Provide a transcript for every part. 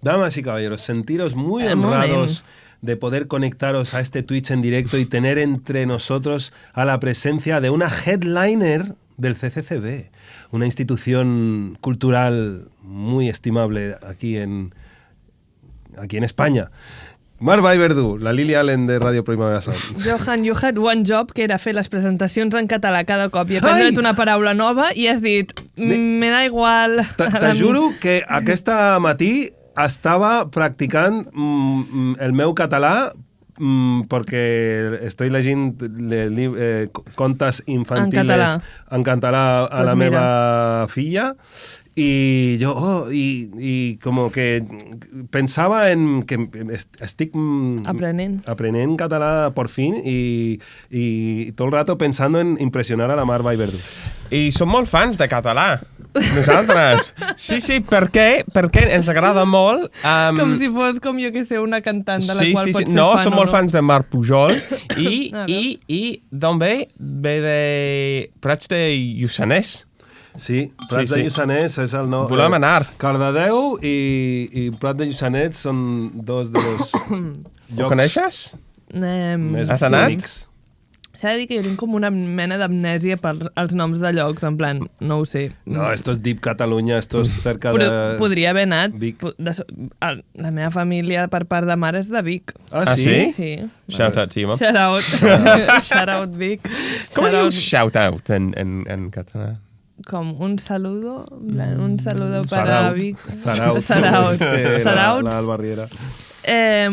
Damas y caballeros, sentiros muy honrados de poder conectaros a este Twitch en directo y tener entre nosotros a la presencia de una headliner del CCCB, una institución cultural muy estimable aquí en España. Mar Vallverdú, la Lily Allen de Radio Primavera Sound. Johan, you had one job, que era fer les presentacions en català cada cop. I aprendre't una paraula nova i has dit, me da igual. Te juro que aquesta matí estava practicant el meu català perquè estoy llegint contes infantils en català a la meva filla y yo y como que pensaba en que estic aprenent català por fin y todo el rato pensando en impresionar a la Mar Vallverdú. I som molt fans de català, nosaltres. Sí, perquè ens agrada molt. Com si fos, com jo que sé, una cantant de la qual pots ser fan. No, som molt fans de Marc Pujol i d'on ve? Ve de Prats de Lluçanès. Sí, Prats de Lluçanès és el nou... Volem anar. Cardedeu i Prat de Lluçanès són dos dels llocs... Ho coneixes? Has anat? S'ha de dir que jo tinc com una mena d'amnèsia per als noms de llocs, en plan, no ho sé. No, esto es Deep Catalunya, esto es cerca de... Podria haver anat. La meva família per part de mare és de Vic. Ah, sí? Sí. Shout out, Timo. Shout out. Shout out, Vic. Com dius shout out en català? Com un saludo para Vic. Saraut. Saraut. La Albarriera.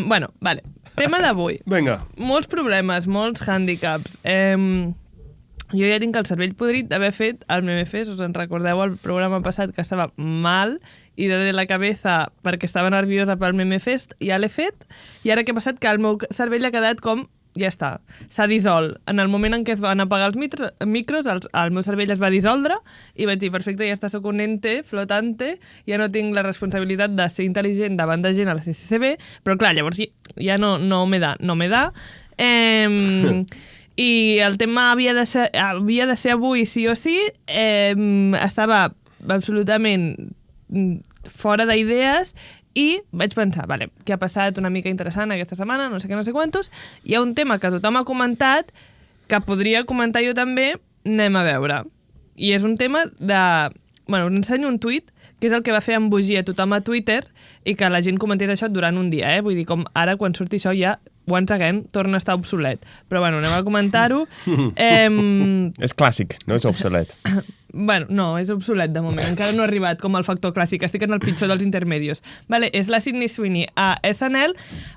Bueno, vale. Tema d'avui. Vinga. Molts problemes, molts hàndicaps. Jo ja tinc el cervell podrit d'haver fet el Memefest. Us en recordeu el programa passat que estava mal i de la cabeza perquè estava nerviosa pel Memefest. Ja l'he fet. I ara què ha passat? Que el meu cervell ha quedat com... Ja està. S'ha dissolt. En el moment en què es van apagar els micros, el meu cervell es va dissoldre i vaig dir, perfecte, ja està, soc un ente flotante, ja no tinc la responsabilitat de ser intel·ligent davant de gent a la CCCB, però clar, llavors ja no me da. I el tema havia de ser avui sí o sí. Estava absolutament fora d'idees i vaig pensar, vale, què ha passat una mica interessant aquesta setmana, no sé què, no sé quantos. Hi ha un tema que tothom ha comentat, que podria comentar jo també, anem a veure. I és un tema de... Bueno, us ensenyo un tuit, que és el que va fer embogir a tothom a Twitter i que la gent comentés això durant un dia, Vull dir, com ara, quan surti això, ja, once again, torna a estar obsolet. Però bueno, anem a comentar-ho. És clàssic, no és obsolet. Bueno, no, és obsolet de moment. Encara no ha arribat com el factor clàssic. Estic en el pitjor dels intermedios. Vale, és la Sydney Sweeney a SNL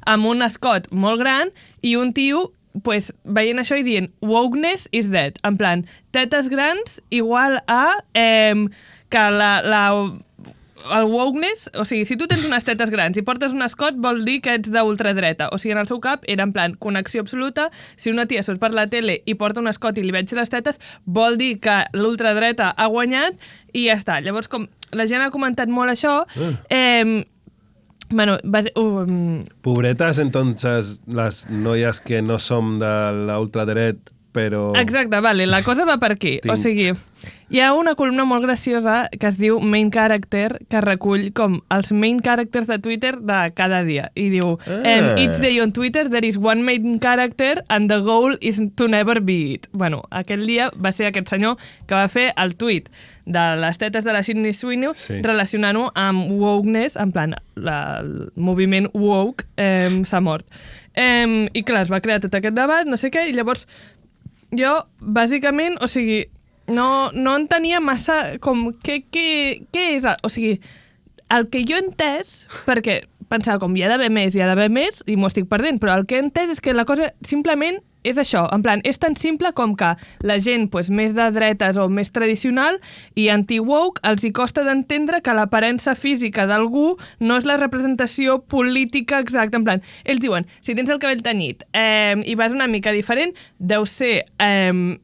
amb un escot molt gran i un tio pues, veient això i dient wokeness is dead. En plan, tetes grans igual a que el wokeness, o sigui, si tu tens unes tetes grans i portes un escot, vol dir que ets d'ultradreta. O sigui, en el seu cap era en plan connexió absoluta. Si una tia surt per la tele i porta un escot i li veig les tetes, vol dir que l'ultradreta ha guanyat i ja està. Llavors, com la gent ha comentat molt això, bueno, pobretas, entonces, las noies que no som de la ultradret, però... Exacte, vale, la cosa va per aquí. O sigui, hi ha una columna molt graciosa que es diu Main Character, que recull com els main characters de Twitter de cada dia. I diu, each day on Twitter there is one main character and the goal is to never be it. Bueno, aquell dia va ser aquest senyor que va fer el tuit de les tetes de la Sydney Sweeney relacionant-ho amb wokeness, en plan, el moviment woke s'ha mort. I clar, es va crear tot aquest debat, no sé què, i llavors jo, bàsicament, o sigui, no entenia massa com què és... O sigui, el que jo he entès, perquè pensava com hi ha d'haver més, i m'ho estic perdent, però el que he entès és que la cosa simplement és això, en plan, és tan simple com que la gent pues, més de dretes o més tradicional i anti-woke els hi costa d'entendre que l'aparença física d'algú no és la representació política exacta. En plan, ells diuen, si tens el cabell tenyit i vas una mica diferent, deu ser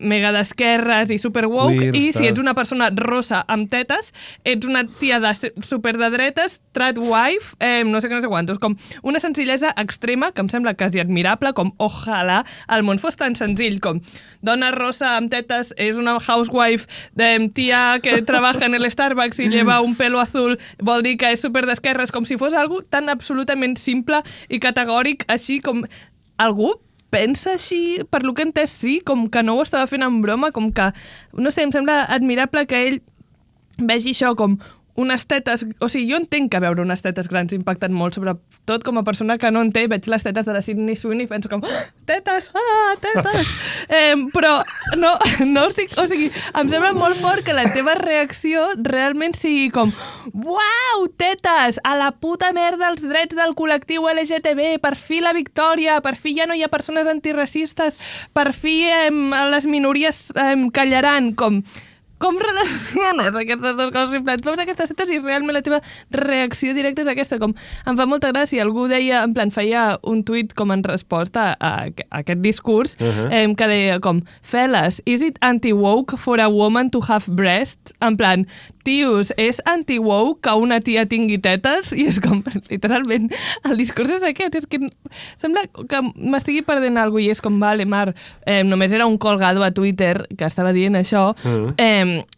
mega d'esquerres i super woke, i si ets una persona rosa amb tetes, ets una tia super de dretes, trat wife, no sé què, no sé quantos. Com una senzillesa extrema que em sembla quasi admirable, com ojalà el món fos tan senzill com dona rosa amb tetes és una housewife de tia que trabaja en el Starbucks i lleva un pelo azul, vol dir que és super d'esquerres, com si fos algo tan absolutament simple i categòric, així com algú pensa així, per lo que he entès sí, com que no ho estava fent en broma, com que, no sé, em sembla admirable que ell vegi això com unes tetes... O sigui, jo entenc que veure unes tetes grans impacten molt, sobretot com a persona que no en té, veig les tetes de la Sydney Sweeney i penso com, tetes, tetes! Però no estic... O sigui, em sembla molt fort que la teva reacció realment sigui com, uau, tetes! A la puta merda els drets del col·lectiu LGTB, per fi la victòria, per fi ja no hi ha persones antiracistes, per fi les minories callaran, com relaciones aquestes dues coses? Veus aquestes tetes i realment la teva reacció directa és aquesta. Com em fa molta gràcia. Algú deia, en plan, feia un tuit com en resposta a aquest discurs, que deia com, fellas, is it anti-woke for a woman to have breasts? En plan, tios, és anti-woke que una tia tingui tetes? I és com, literalment, el discurs és aquest. És que sembla que m'estigui perdent alguna cosa i és com, vale, Mar, només era un colgado a Twitter que estava dient això,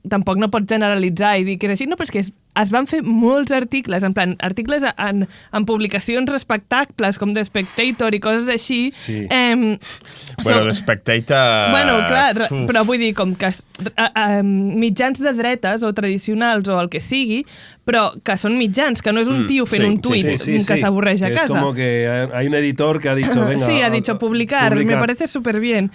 tampoc no pots generalitzar i dir que és així, no, però és que es van fer molts articles, en plan, articles en publicacions respectables, com The Spectator i coses així. Sí. Bueno, The Spectator... Bueno, clar, però vull dir, com que mitjans de dretes o tradicionals o el que sigui, però que són mitjans, que no és un tio fent un tuit que s'avorreix a casa. És com que hay un editor que ha dicho, venga... Sí, ha dicho publicar, me parece súper bien.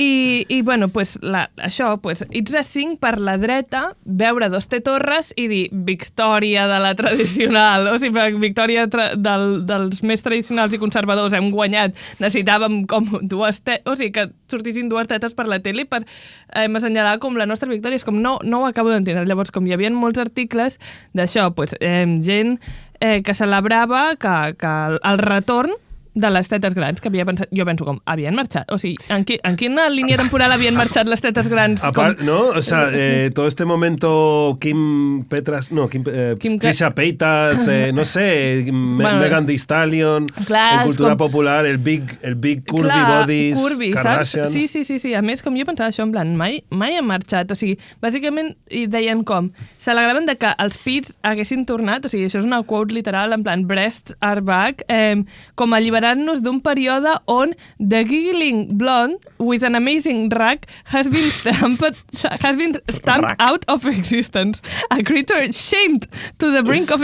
I bueno, pues, això, pues, it's a thing per la dreta veure dos Torres i dir victòria de la tradicional, o sigui, victòria dels més tradicionals i conservadors, hem guanyat, necessitàvem com dues tetes, o sigui, que sortissin dues tetes per la tele per assenyalar com la nostra victòria, és com no ho acabo d'entendre. Llavors, com hi havia molts articles d'això, pues, gent que celebrava que el retorn de les tetes grans, que havia pensat... Jo penso com, havien marxat? O sigui, en quina línia temporal havien marxat les tetes grans? Apart, ¿no? O sea, todo este momento Kim Petras... No, Trisha Paytas, no sé, bueno, Megan Thee Stallion, en cultura popular, el big curvy bodies, curvy, Kardashians... Sí. A més, com jo pensava això, en plan, mai han marxat. O sigui, bàsicament, hi deien com... S'alegraven de que els pits haguessin tornat, o sigui, això és una quote literal, en plan, breasts are back, com alliberar-nos d'un període on the giggling blonde with an amazing rack has been stamped out of existence. A creature shamed to the brink of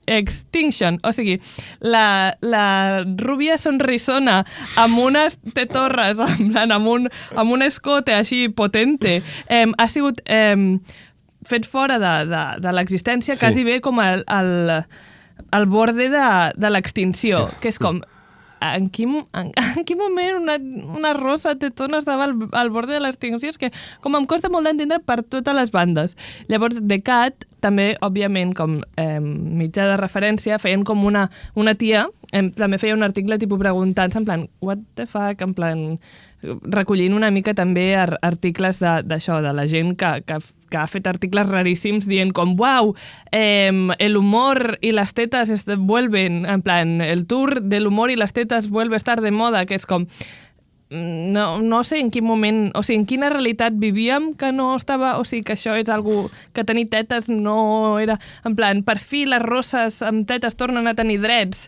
extinction. O sigui, la rúbia sonrisona amb unes tetorres, amb un escote així potente, ha sigut fet fora de l'existència, quasi bé com al borde de l'extinció, que és com, en quin moment una rosa tetona estava al borde de l'extinció? És que com em costa molt d'entendre per totes les bandes. Llavors, The Cat, també, òbviament, com mitjà de referència, feien com una tia, també feia un article tipus preguntant-se, en plan, what the fuck, en plan, recollint una mica també articles d'això, de la gent que ha fet articles raríssims dient com, uau, el humor y las tetas vuelven, en plan, el tour del humor y las tetas vuelve a estar de moda, que és com, no sé en quin moment, o sigui, en quina realitat vivíem que no estava, o sigui, que això és algo que tenir tetes no era, en plan, per fi les rosses amb tetes tornen a tenir drets,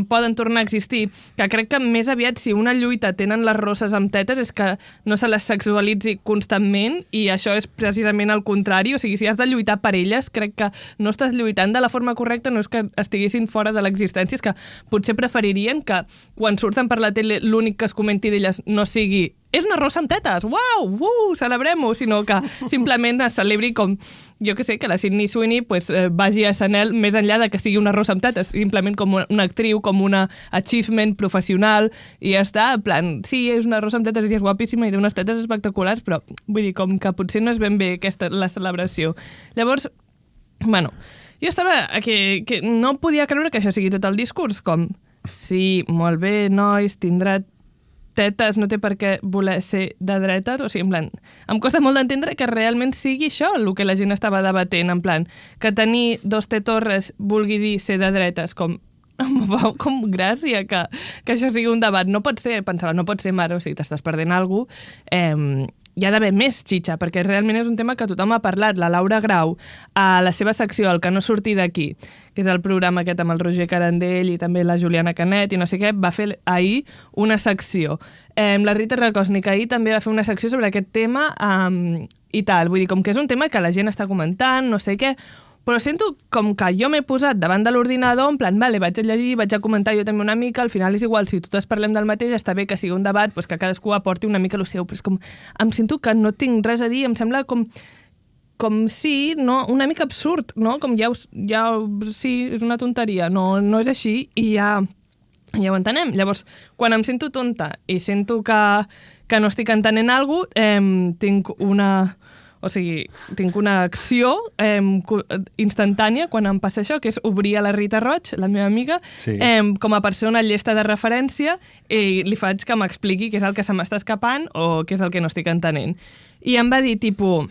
poden tornar a existir, que crec que més aviat si una lluita tenen les rosses amb tetes és que no se les sexualitzi constantment i això és precisament el contrari, o sigui, si has de lluitar per elles, crec que no estàs lluitant de la forma correcta, no és que estiguessin fora de l'existència, és que potser preferirien que quan surten per la tele l'únic que es comenti d'elles no sigui és una rosa amb tetes, uau, celebrem-ho, sinó que simplement es celebri com, jo que sé, que la Sydney Sweeney pues, vagi a SNL més enllà de que sigui una rosa amb tetes, simplement com una actriu, com una achievement professional, i ja està, en plan, sí, és una rosa amb tetes i és guapíssima i té unes tetes espectaculars, però vull dir, com que potser no és ben bé la celebració. Llavors, bueno, jo estava que no podia creure que això sigui tot el discurs, com, sí, molt bé, nois, tindrà tetes, no té per què voler ser de dretes, o sigui, en plan, em costa molt d'entendre que realment sigui això el que la gent estava debatent, en plan, que tenir dos tetorres vulgui dir ser de dretes, com, em fa com gràcia que això sigui un debat. No pot ser, pensava, no pot ser, mare, o sigui, t'estàs perdent alguna cosa. Hi ha d'haver més xitxa, perquè realment és un tema que tothom ha parlat. La Laura Grau, a la seva secció, El que no surti d'aquí, que és el programa aquest amb el Roger Carandell i també la Juliana Canet i no sé què, va fer ahir una secció. La Rita Rakosnik ahir també va fer una secció sobre aquest tema i tal. Vull dir, com que és un tema que la gent està comentant, no sé què, però sento com que jo m'he posat davant de l'ordinador, en plan, vale, vaig a llegir, vaig a comentar jo també una mica, al final és igual, si totes parlem del mateix, està bé que sigui un debat, doncs que cadascú aporti una mica el seu, però és com, em sento que no tinc res a dir, em sembla com sí, no, una mica absurd, no? Com sí, és una tonteria, no és així i ja ho entenem. Llavors, quan em sento tonta i sento que no estic entenent alguna cosa, tinc una acció instantània quan em passa això, que és obrir a la Rita Roig, la meva amiga, com a persona llesta de referència i li faig que m'expliqui què és el que se m'està escapant o què és el que no estic entenent. I em va dir, tipus,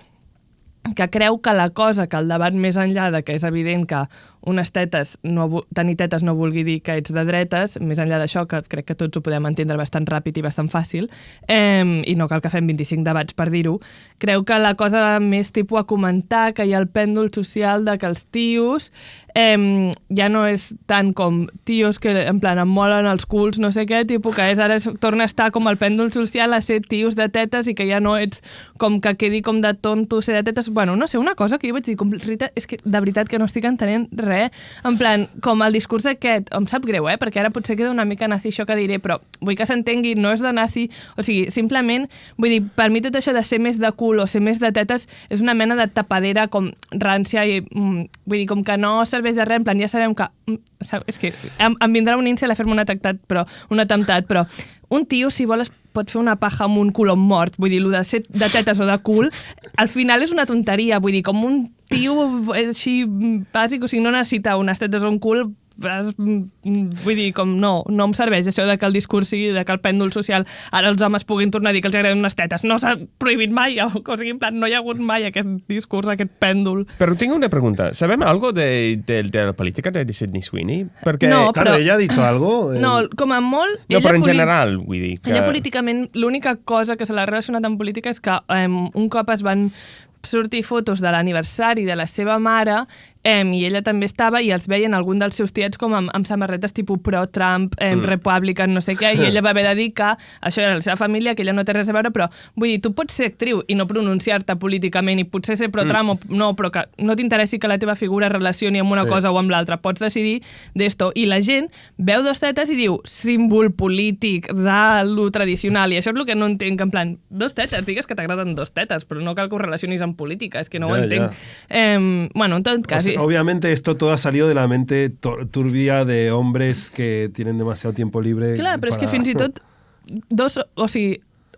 que creu que la cosa, que el debat més enllà de que és evident que tenir tetes no vulgui dir que ets de dretes, més enllà d'això, que crec que tots ho podem entendre bastant ràpid i bastant fàcil, i no cal que fem 25 debats per dir-ho, creu que la cosa més tipus a comentar, que hi ha el pèndol social de que els tios ja no és tant com tios que en plan em molen els culs, no sé què, tipus que ara torna a estar com el pèndol social a ser tios de tetes i que ja no ets com que quedi com de tonto ser de tetes. Bueno, no sé, una cosa que jo vaig dir, com, Rita, és que de veritat que no estic entenent res. En plan, com el discurs aquest, em sap greu, perquè ara potser queda una mica nazi això que diré, però vull que s'entengui, no és de nazi, o sigui, simplement, vull dir, per mi tot això de ser més de cul o ser més de tetes és una mena de tapadera com rància i, vull dir, com que no serveix de res, en plan, ja sabem que, és que em vindrà un incel a fer-me un atemptat, però un tio, si vol, pot fer una paja amb un colom mort, vull dir, el de ser de tetes o de cul, al final és una tonteria, vull dir, com un tio així bàsic, o sigui, no necessita unes tetes o un cul, vull dir, com no em serveix això de que el discurs sigui de que el pèndol social ara els homes puguin tornar a dir que els agraden unes tetes, no s'ha prohibit mai, o sigui, en plan, no hi ha hagut mai aquest discurs, aquest pèndol. Però tinc una pregunta, ¿sabem algo de la política de Sydney Sweeney? Perquè... No, claro, ella ha dicho algo. No, com a molt... No, però en general, vull dir que... Ella políticament, l'única cosa que se l'ha relacionat amb política és que un cop es van sortir fotos de l'aniversari de la seva mare i ella també estava i els veien algun dels seus tiets com amb samarretes tipus pro-Trump, Republican, no sé què, i ella va haver de dir que això era la seva família, que ella no té res a veure, però vull dir, tu pots ser actriu i no pronunciar-te políticament i potser ser pro-Trump o no, però que no t'interessi que la teva figura es relacioni amb una cosa o amb l'altra, pots decidir d'esto. I la gent veu dos tetes i diu símbol polític de lo tradicional, i això és el que no entenc, en plan, dos tetes, digues que t'agraden dos tetes, però no cal que ho relacionis amb política, és que no ho entenc. Bueno, en tot cas... Obviamente esto todo ha salido de la mente turbia de hombres que tienen demasiado tiempo libre. Clar, però és que fins i tot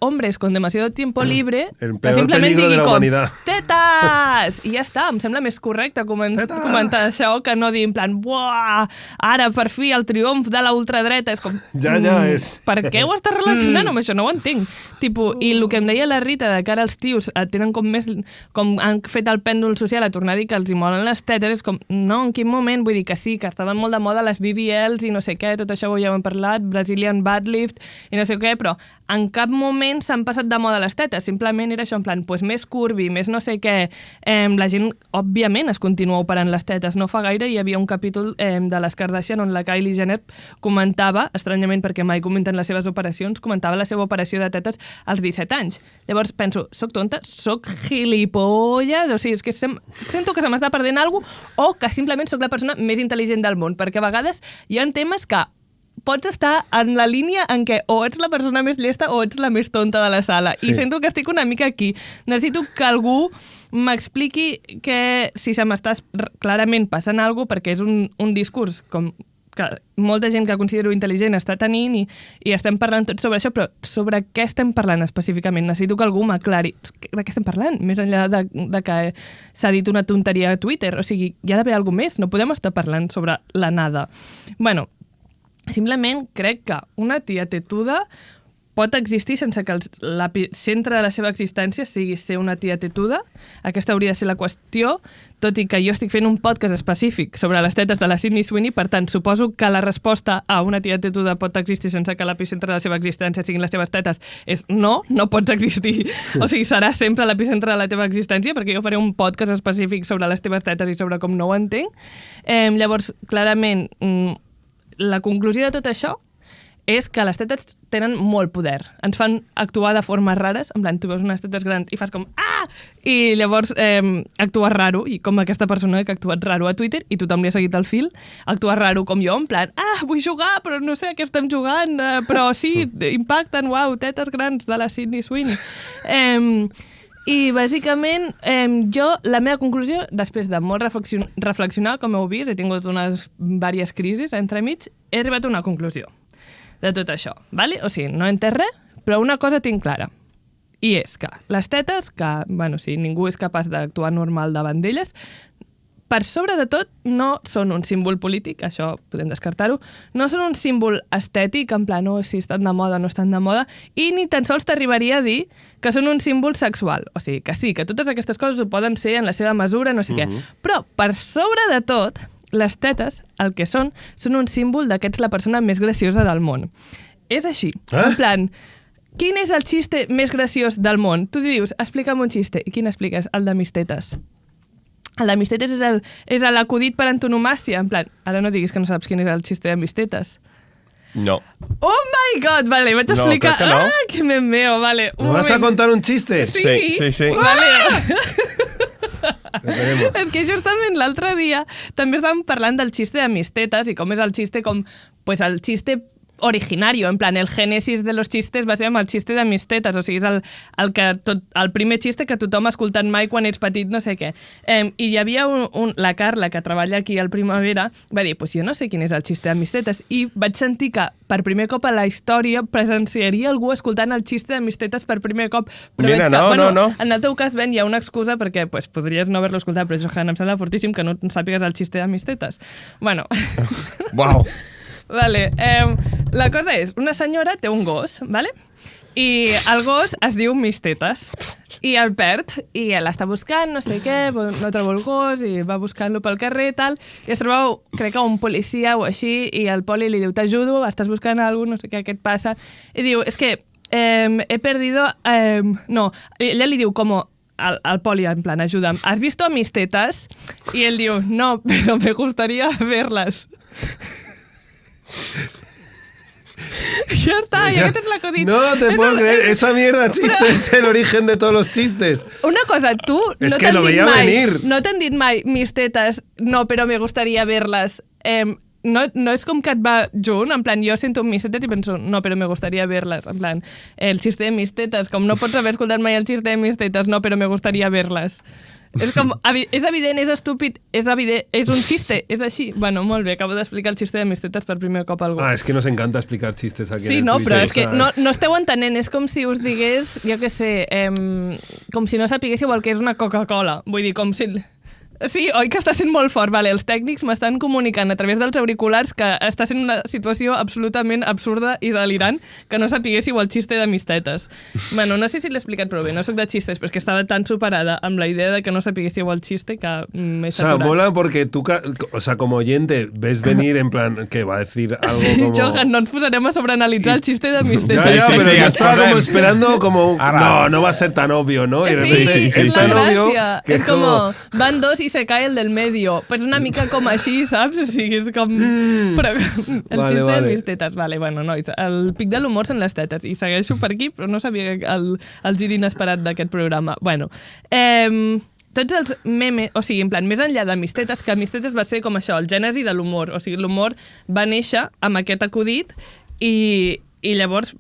hombres con demasiado tiempo libre que simplement digui com tetes! I ja està, em sembla més correcte comentar això que no dir en plan buah, ara per fi el triomf de la ultradreta, és com ja és... per què ho estàs relacionant amb això? No ho entenc. I el que em deia la Rita de que ara els tios tenen com més, com han fet el pèndol social a tornar a dir que els hi molen les tetes, és com, no, en quin moment? Vull dir que sí, que estaven molt de moda les BBLs i no sé què, tot això ho ja hem parlat, Brazilian Butt Lift i no sé què, però en cap moment s'han passat de moda les tetes, simplement era això, en plan, pues, més curvi, més no sé què. La gent, òbviament, es continua operant les tetes. No fa gaire hi havia un capítol de les Kardashian on la Kylie Jenner comentava, estranyament perquè mai comenten les seves operacions, comentava la seva operació de tetes als 17 anys. Llavors penso, soc tonta? Soc gilipolles? O sigui, és que sento que se m'està perdent alguna cosa o que simplement soc la persona més intel·ligent del món, perquè a vegades hi ha temes que pots estar en la línia en què o ets la persona més llesta o ets la més tonta de la sala. Sí. I sento que estic una mica aquí. Necessito que algú m'expliqui que si se m'està clarament passant alguna cosa, perquè és un discurs com que molta gent que considero intel·ligent està tenint i estem parlant tot sobre això, però sobre què estem parlant específicament? Necessito que algú m'aclari. De què estem parlant? Més enllà de que s'ha dit una tonteria a Twitter. O sigui, hi ha d'haver alguna més. No podem estar parlant sobre la nada. Bueno, simplement crec que una tia tetuda pot existir sense que l'epicentre de la seva existència sigui ser una tia tetuda. Aquesta hauria de ser la qüestió, tot i que jo estic fent un podcast específic sobre les tetes de la Sydney Sweeney, per tant, suposo que la resposta a una tia tetuda pot existir sense que l'epicentre de la seva existència siguin les seves tetes és no pots existir. O sigui, serà sempre l'epicentre de la teva existència, perquè jo faré un podcast específic sobre les teves tetes i sobre com no ho entenc. Llavors, clarament, la conclusió de tot això és que les tetes tenen molt poder. Ens fan actuar de formes rares, en plan, tu veus unes tetes grans i fas com ah! I llavors actues raro, i com aquesta persona que ha actuat raro a Twitter, i tothom li ha seguit el fil, actua raro com jo, en plan, vull jugar, però no sé a què estem jugant, però sí, impacten, uau, tetes grans de la Sydney Sweeney. I, bàsicament, la meva conclusió, després de molt reflexionar, com heu vist, he tingut unes diverses crisis entremig, he arribat a una conclusió de tot això, ¿vale? O sigui, no he entès res, però una cosa tinc clara, i és que les tetes, que, bueno, si ningú és capaç d'actuar normal davant d'elles, per sobre de tot, no són un símbol polític, això podem descartar-ho, no són un símbol estètic, en plan, si estan de moda o no estan de moda, i ni tan sols t'arribaria a dir que són un símbol sexual. O sigui, que sí, que totes aquestes coses ho poden ser en la seva mesura, no sé què. Però, per sobre de tot, les tetes, el que són un símbol de que ets la persona més graciosa del món. És així. En plan, quin és el xiste més graciós del món? Tu dius, explica'm un xiste. I quin expliques? El de mis tetes. El de mis tetes és l'acudit per antonomàcia. En plan, ara no diguis que no saps quin és el xiste de mis tetes. No. Oh my god, vale, vaig explicar. No, crec que no. Que me meo, vale. ¿Me vas a contar un chiste? Sí. Vale. És que justament l'altre dia també estàvem parlant del xiste de mis tetes i com és el xiste pues el xiste originario, en plan, el génesis de los chistes va ser amb el xiste de mis tetes, o sigui, és el primer xiste que tothom ha escoltat mai quan ets petit, no sé què. I hi havia la Carla, que treballa aquí al Primavera, va dir, pues jo no sé quin és el xiste de mis tetes, i vaig sentir que per primer cop a la història presenciaria algú escoltant el xiste de mis tetes per primer cop. Però mira, no. En el teu cas, Ben, hi ha una excusa perquè pues, podries no haver-lo escoltat, però Johan, em sembla fortíssim que no sàpigues el xiste de mis tetes. Bueno. Uau. Vale, la cosa és, una senyora té un gos, vale? I el gos es diu mis tetes. I el perd, i l'està buscant, no sé què, no troba el gos, i va buscant-lo pel carrer i tal, i es troba, crec que un policia o així, i el poli li diu, t'ajudo, estàs buscant algú, no sé què et passa, i diu, és que he perdido... no, ella li diu com al poli, en plan, ajuda'm, ¿has visto a mis tetas? I ell diu, no, pero me gustaría verlas. Ya está, ya que te la codit. No te puedo creer, esa mierda chiste es el origen de todos los chistes. Una cosa, tú es no que lo veía venir. No t'han dit mai mis tetes, no, però me gustaría verlas. No és com que et va junt, en plan, jo sento mis tetes i penso, no, però me gustaría verlas, en plan, el xiste de mis tetes, com no pots haver escoltat mai el xiste de mis tetes, no, però me gustaría verlas. És com, és evident, és estúpid, és evident, és un xiste, és així. Bueno, molt bé, acabo d'explicar el xiste de mis tetes per primer cop a algú. És que nos encanta explicar xistes aquí. Sí, no, però és que no esteu entenent, és com si us digués, jo què sé, com si no sapiguéssiu el que és una Coca-Cola. Vull dir, com si... Sí, oi que està sent molt fort? Vale, els tècnics m'estan comunicant a través dels auriculars que està sent una situació absolutament absurda i delirant que no sapiguéssiu el xiste de mis tetes. Bueno, no sé si l'he explicat prou bé, no soc de xistes, però és que estava tan superada amb la idea de que no sapiguéssiu el xiste que m'he saturat. O sea, mola porque tú, o sea, como oyente, ves venir en plan, que va a decir algo sí, como... Johan, no ens posarem a sobreanalitzar el xiste de mis tetes. Ya, pero yo estaba como esperando como... No va a ser tan obvio, ¿no? Y de repente es tan obvio que es como... Van dos y se cae el del medio. Pues una mica com així, saps? O sigui, és com... Però el xiste de mis tetes. Vale, bueno, nois, el pic de l'humor són les tetes. I segueixo per aquí, però no sabia el gir inesperat d'aquest programa. Bueno, tots els memes, o sigui, en plan, més enllà de mis tetes, que mis tetes va ser com això, el gènesi de l'humor. O sigui, l'humor va néixer amb aquest acudit i llavors,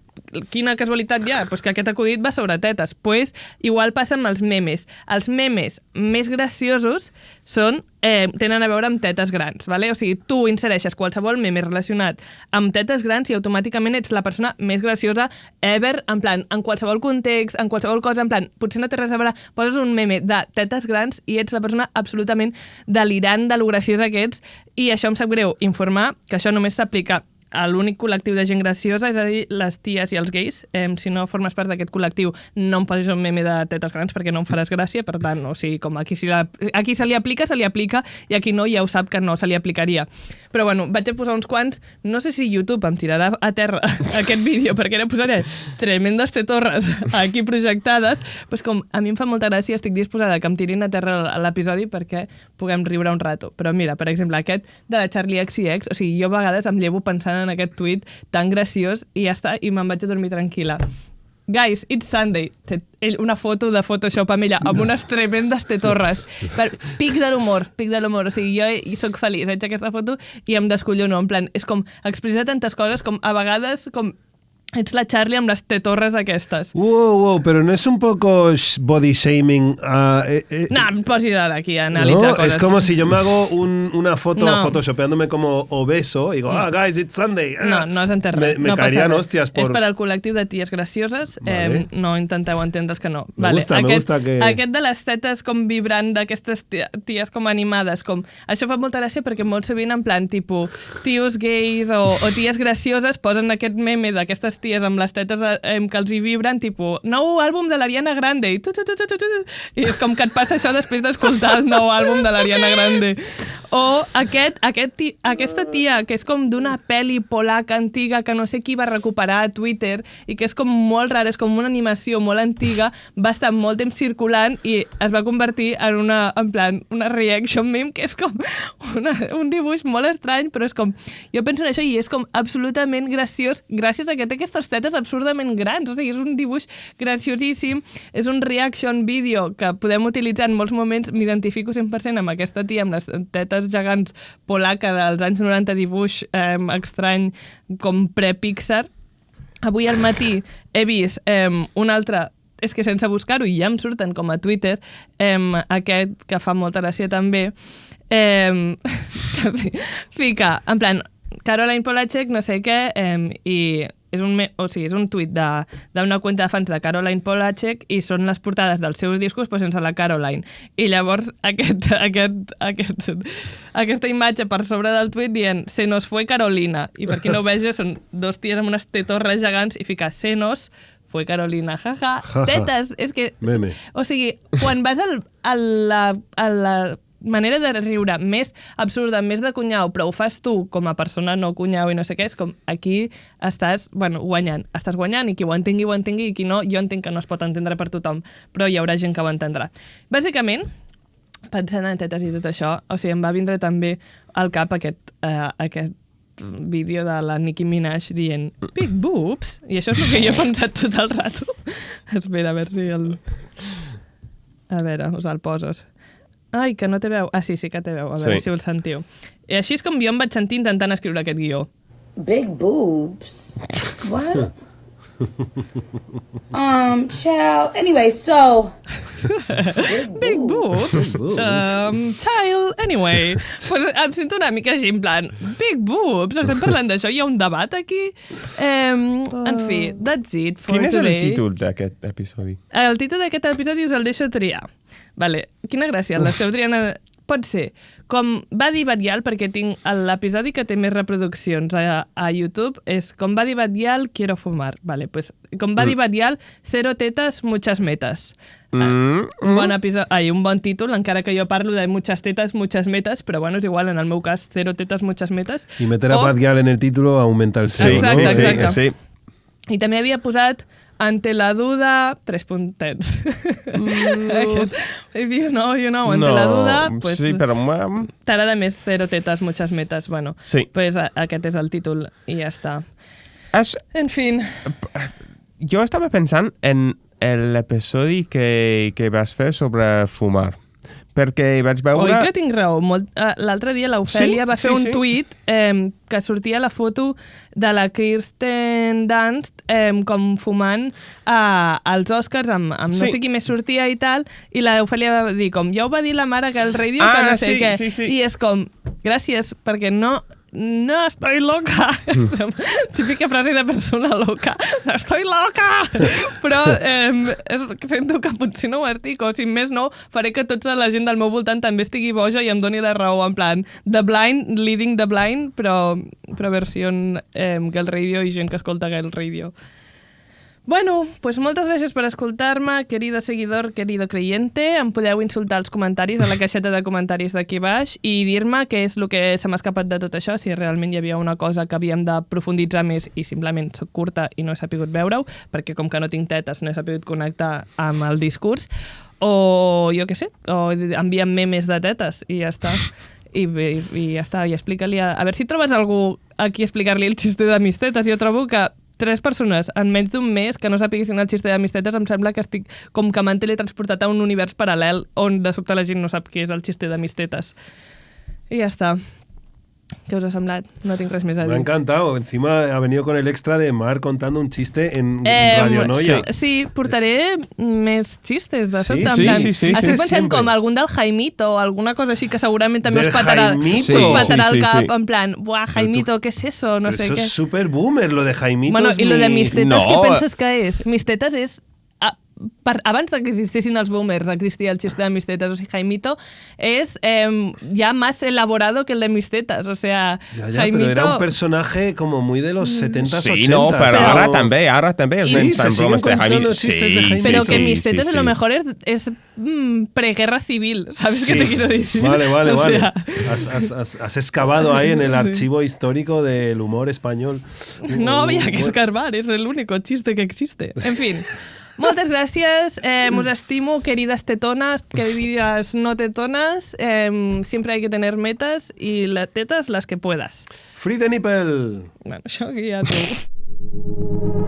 quina casualitat hi ha? Pues que aquest acudit va sobre tetes. Pues igual passa amb els memes. Els memes més graciosos tenen a veure amb tetes grans, vale? O sigui, tu insereixes qualsevol meme relacionat amb tetes grans i automàticament ets la persona més graciosa ever, en plan, en qualsevol context, en qualsevol cosa, en plan, potser no té res a veure, poses un meme de tetes grans i ets la persona absolutament delirant de lo graciosa que ets, i això em sap greu informar que això només s'aplica l'únic col·lectiu de gent graciosa, és a dir, les ties i els gais. Si no formes part d'aquest col·lectiu, no em posis un meme de tetes grans perquè no em faràs gràcia, per tant, o sigui, com aquí se li aplica, i aquí no, ja ho sap que no se li aplicaria. Però bueno, vaig a posar uns quants, no sé si YouTube em tirarà a terra aquest vídeo, perquè ara posaré tremendes tetorres aquí projectades, doncs com a mi em fa molta gràcia, estic disposada que em tirin a terra l'episodi perquè puguem riure un rato. Però mira, per exemple, aquest de la Charlie XCX, o sigui, jo a vegades em llevo pensant en aquest tuit tan graciós i ja està, i me'n vaig a dormir tranquil·la. Guys, it's Sunday. Una foto de Photoshop amb ella, amb unes tremendes tetorres. Pic de l'humor. O sigui, jo soc feliç, veig aquesta foto i em descollono, en plan, és com expressar tantes coses com a vegades com ets la Charlie amb les tetorres aquestes. Wow, pero no es un poco body shaming. No, em posis ara aquí a analitzar coses. Es como si yo me hago una foto photoshopeándome como obeso y digo, guys, it's Sunday. No has enterrat. Me caerían hostias por... És per al col·lectiu de ties gracioses. Vale. No intenteu entendre's que no. Me gusta que... Aquest de les tetes com vibrant d'aquestes ties com animades, com... Això fa molta gràcia perquè molt sovint en plan, tipus, tios gais o ties gracioses posen aquest meme d'aquestes ties amb les tetes que els hi vibren, tipus, nou àlbum de l'Ariana Grande, i és com que et passa això després d'escoltar el nou àlbum de l'Ariana Grande. O aquesta tia, que és com d'una pel·li polaca antiga que no sé qui va recuperar a Twitter i que és com molt rara, és com una animació molt antiga, va estar molt temps circulant i es va convertir en una reaction meme, que és com un dibuix molt estrany, però és com, jo penso en això i és com absolutament graciós, gràcies a que té aquestes tetes absurdament grans, o sigui, és un dibuix graciosíssim, és un reaction video que podem utilitzar en molts moments, m'identifico 100% amb aquesta tia, amb les tetes gegants polaca dels anys 90, dibuix estrany com pre-Pixar. Avui al matí he vist un altre, és que sense buscar-ho i ja em surten com a Twitter, aquest que fa molta gràcia també, fica, en plan, Caroline Polachek, no sé què, i és un tuit d'una cuenta de fans de Caroline Polachek i són les portades dels seus discos però sense la Caroline. I llavors aquesta imatge per sobre del tuit dient se nos fue Carolina. I per qui no ho vegi són dos ties amb unes tetorres gegants i fica se nos fue Carolina, jaja, tetes. És que, o sigui, quan vas a la manera de riure més absurda, més de cunyau, però ho fas tu com a persona no cunyau i no sé què, és com aquí estàs guanyant. Estàs guanyant i qui ho entengui i qui no, jo entenc que no es pot entendre per tothom, però hi haurà gent que ho entendrà. Bàsicament, pensant en tetes i tot això, o sigui, em va vindre també al cap aquest vídeo de la Nicki Minaj dient big boobs, i això és el que jo he pensat tot el rato. Espera, a veure si A veure, us el poses. Ai, que no té veu. Ah, sí que té veu. A veure si el sentiu. I així és com jo em vaig sentir intentant escriure aquest guió. Big boobs? What? Child. Anyway, so... Big boobs? Child. Anyway. Pues em sento una mica així, en plan, big boobs? Estem parlant d'això? Hi ha un debat aquí? En fi, that's it for today. Quin és el títol d'aquest episodi? El títol d'aquest episodi us el deixo triar. Vale, quina gràcia, l'esteu triant... Pot ser, com va dir Badial, perquè tinc l'episodi que té més reproduccions a YouTube, és com va dir Badial, quiero fumar. Vale, pues, com va dir Badial, cero tetas, muchas metas. Un bon títol, encara que jo parlo de muchas tetas, muchas metas, però bueno, és igual, en el meu cas, cero tetas, muchas metas. Y meter a Badial en el título aumenta el SEO, exacte, ¿no? Exacte. Sí. I també havia posat ante la duda, 3 puntets. If you know, ante la duda... Pues, sí, però... T'agrada més cero tetas, muchas metas. Bueno, sí. Pues aquest és el títol i ja està. En fi. Jo estava pensant en l'episodi que vas fer sobre fumar. Perquè vaig veure... Oi que tinc raó. L'altre dia l'Ofèlia va fer un tuit que sortia la foto de la Kirsten Dunst com fumant als Oscars amb no sé qui més sortia i tal, i l'Ofèlia va dir com, ja ho va dir la mare que el rei diu que no sé què. I és com, gràcies, perquè no estoy loca. Típica frase de persona loca. No estoy loca! Però sento que potser no ho estic, o si més no, faré que tota la gent del meu voltant també estigui boja i em doni la raó, en plan, the blind leading the blind, però sempre versió Girl Radio i gent que escolta Girl Radio. Bueno, pues moltes gràcies per escoltar-me, querido seguidor, querido creyente. Em podeu insultar als comentaris, a la caixeta de comentaris d'aquí baix, i dir-me què és el que se m'ha escapat de tot això, si realment hi havia una cosa que havíem de profunditzar més i simplement soc curta i no he sapigut veure-ho, perquè com que no tinc tetes no he sapigut connectar amb el discurs, o jo què sé, o envia'm memes de tetes i ja està. I ja està, i explica-li a veure si trobes algú a qui explicar-li el xiste de mis tetes. Jo trobo que 3 persones en menys d'un mes que no sapiguessin el xiste de mis tetes, em sembla que estic com que m'han teletransportat a un univers paral·lel on de sobte la gent no sap què és el xiste de mis tetes. I ja està. ¿Qué os ha semblat? No tinc res més a dir. Me ha encantado. Encima ha venido con el extra de Mar contando un chiste en Radio Noia. Sí, portaré més xistes de sobte. Sí. Estic pensant com algun del Jaimito o alguna cosa així que segurament també us patarà el cap en plan, buah, Jaimito, ¿qué es eso? No sé eso què. es super boomer, lo de Jaimito. Bueno, es i lo de mis tetes, No. què penses que és? Mis tetes és... abans que existissin els boomers existia el xiste de mis tetes, o sigui, Jaimito és ya más elaborado que el de mis tetes, o sea, Ya, Jaimito... pero era un personaje como muy de los 70s, 80s. Sí, no, però ara també es Sí, fan se bromes de siguen Jaimito. contando chistes de Jaimito. Pero que mis tetas a lo mejor es preguerra civil, ¿sabes qué te quiero decir? Vale. O sea, Has excavado ahí en el archivo histórico del humor español. no había que escarbar, es el único chiste que existe. En fin, moltes gràcies, us estimo, queridas tetonas, queridas no tetonas, siempre hay que tener metas y las tetas las que puedas. Free the nipple. Bueno, això ja tu.